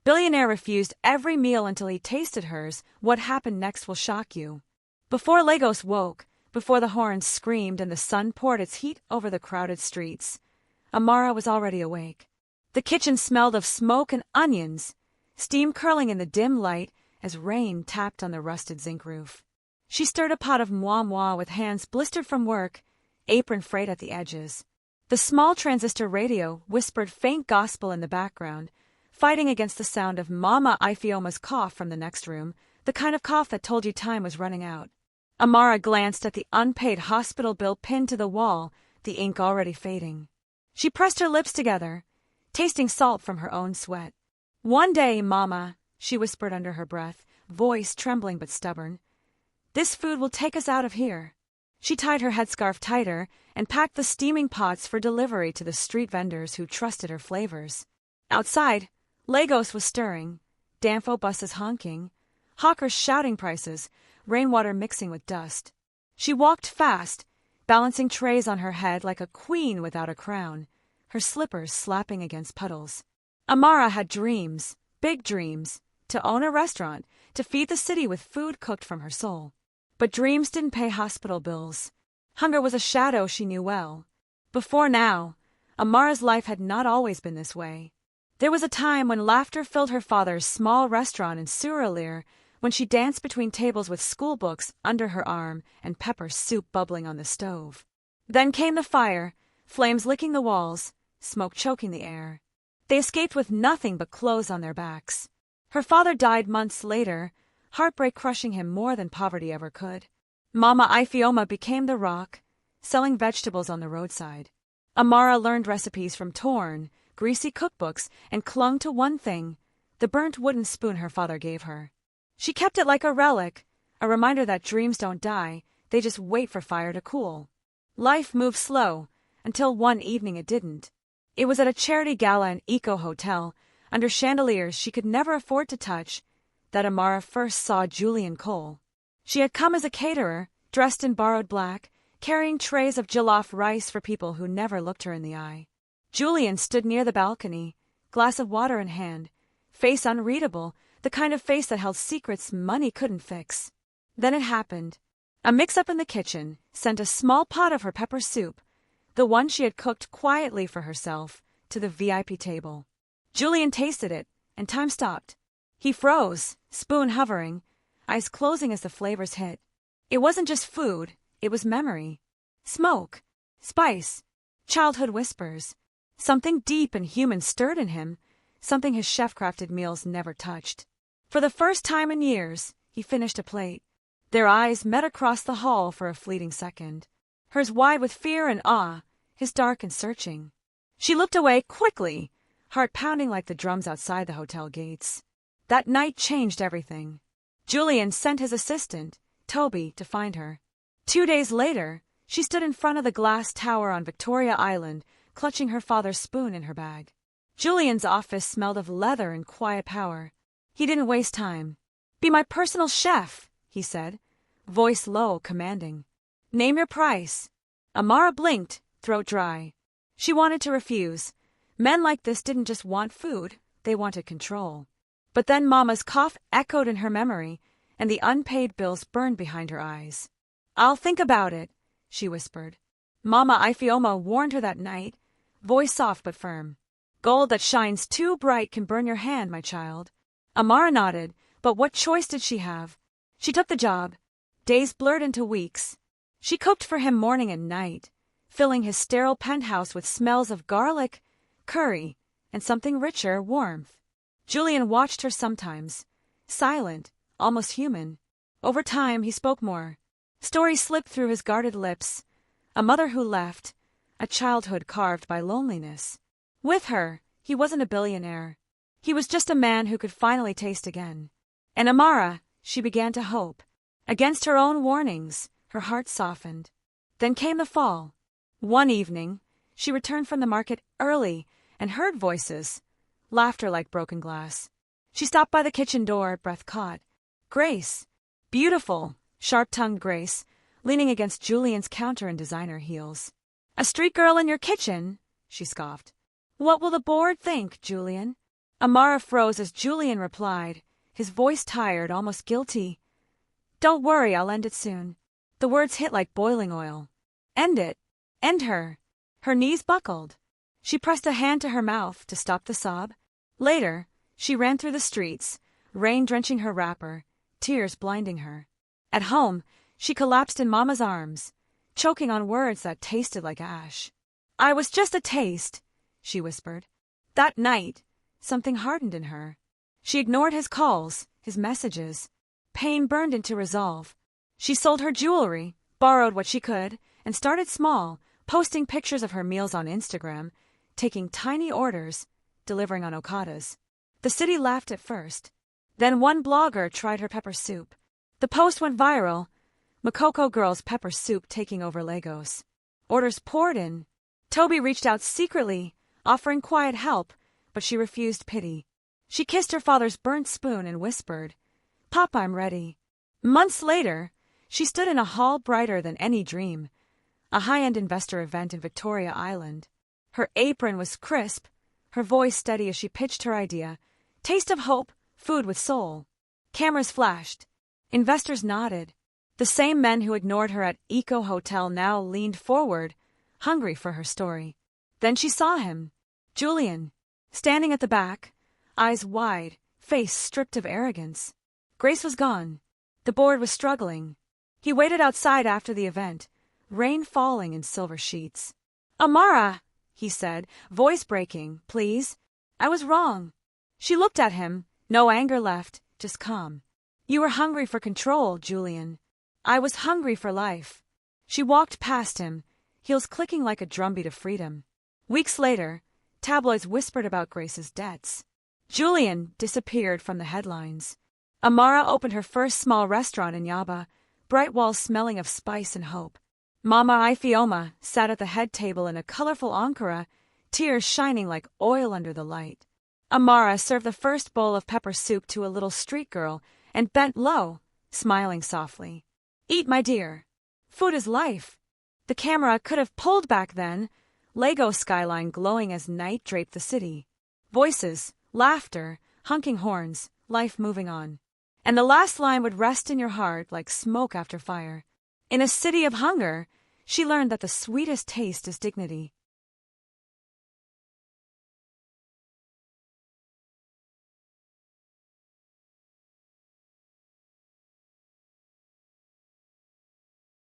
Billionaire refused every meal until he tasted hers. What happened next will shock you. Before Lagos woke, before the horns screamed and the sun poured its heat over the crowded streets, Amara was already awake. The kitchen smelled of smoke and onions, steam curling in the dim light as rain tapped on the rusted zinc roof. She stirred a pot of moi-moi with hands blistered from work, apron frayed at the edges. The small transistor radio whispered faint gospel in the background, fighting against the sound of Mama Ifeoma's cough from the next room, the kind of cough that told you time was running out. Amara glanced at the unpaid hospital bill pinned to the wall, the ink already fading. She pressed her lips together, tasting salt from her own sweat. "One day, Mama," she whispered under her breath, voice trembling but stubborn, "this food will take us out of here." She tied her headscarf tighter and packed the steaming pots for delivery to the street vendors who trusted her flavors. Outside, Lagos was stirring, Danfo buses honking, hawkers shouting prices, rainwater mixing with dust. She walked fast, balancing trays on her head like a queen without a crown, her slippers slapping against puddles. Amara had dreams, big dreams, to own a restaurant, to feed the city with food cooked from her soul. But dreams didn't pay hospital bills. Hunger was a shadow she knew well. Before now, Amara's life had not always been this way. There was a time when laughter filled her father's small restaurant in Suralire, when she danced between tables with school books under her arm and pepper soup bubbling on the stove. Then came the fire, flames licking the walls, smoke choking the air. They escaped with nothing but clothes on their backs. Her father died months later, heartbreak crushing him more than poverty ever could. Mama Ifeoma became the rock, selling vegetables on the roadside. Amara learned recipes from torn, greasy cookbooks and clung to one thing, the burnt wooden spoon her father gave her. She kept it like a relic, a reminder that dreams don't die, they just wait for fire to cool. Life moved slow, until one evening it didn't. It was at a charity gala and eco hotel, under chandeliers she could never afford to touch, that Amara first saw Julian Cole. She had come as a caterer, dressed in borrowed black, carrying trays of jollof rice for people who never looked her in the eye. Julian stood near the balcony, glass of water in hand, face unreadable, the kind of face that held secrets money couldn't fix. Then it happened. A mix-up in the kitchen sent a small pot of her pepper soup, the one she had cooked quietly for herself, to the VIP table. Julian tasted it, and time stopped. He froze, spoon hovering, eyes closing as the flavors hit. It wasn't just food, it was memory. Smoke, spice, childhood whispers. Something deep and human stirred in him, something his chef-crafted meals never touched. For the first time in years, he finished a plate. Their eyes met across the hall for a fleeting second, hers wide with fear and awe, his dark and searching. She looked away quickly, heart pounding like the drums outside the hotel gates. That night changed everything. Julian sent his assistant, Toby, to find her. 2 days later, she stood in front of the glass tower on Victoria Island, clutching her father's spoon in her bag. Julian's office smelled of leather and quiet power. He didn't waste time. "Be my personal chef," he said, voice low, commanding. "Name your price." Amara blinked, throat dry. She wanted to refuse. Men like this didn't just want food, they wanted control. But then Mama's cough echoed in her memory, and the unpaid bills burned behind her eyes. "I'll think about it," she whispered. Mama Ifeoma warned her that night, voice soft but firm. "Gold that shines too bright can burn your hand, my child." Amara nodded, but what choice did she have? She took the job. Days blurred into weeks. She cooked for him morning and night, filling his sterile penthouse with smells of garlic, curry, and something richer, warmth. Julian watched her sometimes, silent, almost human. Over time, he spoke more. Stories slipped through his guarded lips. A mother who left, a childhood carved by loneliness. With her, he wasn't a billionaire. He was just a man who could finally taste again. And Amara, she began to hope. Against her own warnings, her heart softened. Then came the fall. One evening, she returned from the market early and heard voices, laughter like broken glass. She stopped by the kitchen door, breath caught. Grace, beautiful, sharp-tongued Grace, leaning against Julian's counter in designer heels. "A street girl in your kitchen?" she scoffed. "What will the board think, Julian?" Amara froze as Julian replied, his voice tired, almost guilty. Don't worry, I'll end it soon. The words hit like boiling oil. End it. End her. Her knees buckled. She pressed a hand to her mouth to stop the sob. Later, she ran through the streets, rain drenching her wrapper, tears blinding her. At home, she collapsed in Mama's arms, choking on words that tasted like ash. I was just a taste, she whispered. That night, something hardened in her. She ignored his calls, his messages. Pain burned into resolve. She sold her jewelry, borrowed what she could, and started small, posting pictures of her meals on Instagram, taking tiny orders, delivering on Okadas. The city laughed at first. Then one blogger tried her pepper soup. The post went viral. Makoko Girl's pepper soup taking over Lagos. Orders poured in. Toby reached out secretly, offering quiet help, but she refused pity. She kissed her father's burnt spoon and whispered, Papa, I'm ready. Months later, she stood in a hall brighter than any dream, a high-end investor event in Victoria Island. Her apron was crisp, her voice steady as she pitched her idea. Taste of hope, food with soul. Cameras flashed. Investors nodded. The same men who ignored her at Eco Hotel now leaned forward, hungry for her story. Then she saw him, Julian, standing at the back, eyes wide, face stripped of arrogance. Grace was gone. The board was struggling. He waited outside after the event, rain falling in silver sheets. Amara, he said, voice breaking, please. I was wrong. She looked at him, no anger left, just calm. You were hungry for control, Julian. I was hungry for life. She walked past him, heels clicking like a drumbeat of freedom. Weeks later, tabloids whispered about Grace's debts. Julian disappeared from the headlines. Amara opened her first small restaurant in Yaba, bright walls smelling of spice and hope. Mama Ifeoma sat at the head table in a colorful ankara, tears shining like oil under the light. Amara served the first bowl of pepper soup to a little street girl and bent low, smiling softly. Eat, my dear. Food is life. The camera could have pulled back then, Lagos skyline glowing as night draped the city. Voices, laughter, honking horns, life moving on. And the last line would rest in your heart like smoke after fire. In a city of hunger, she learned that the sweetest taste is dignity.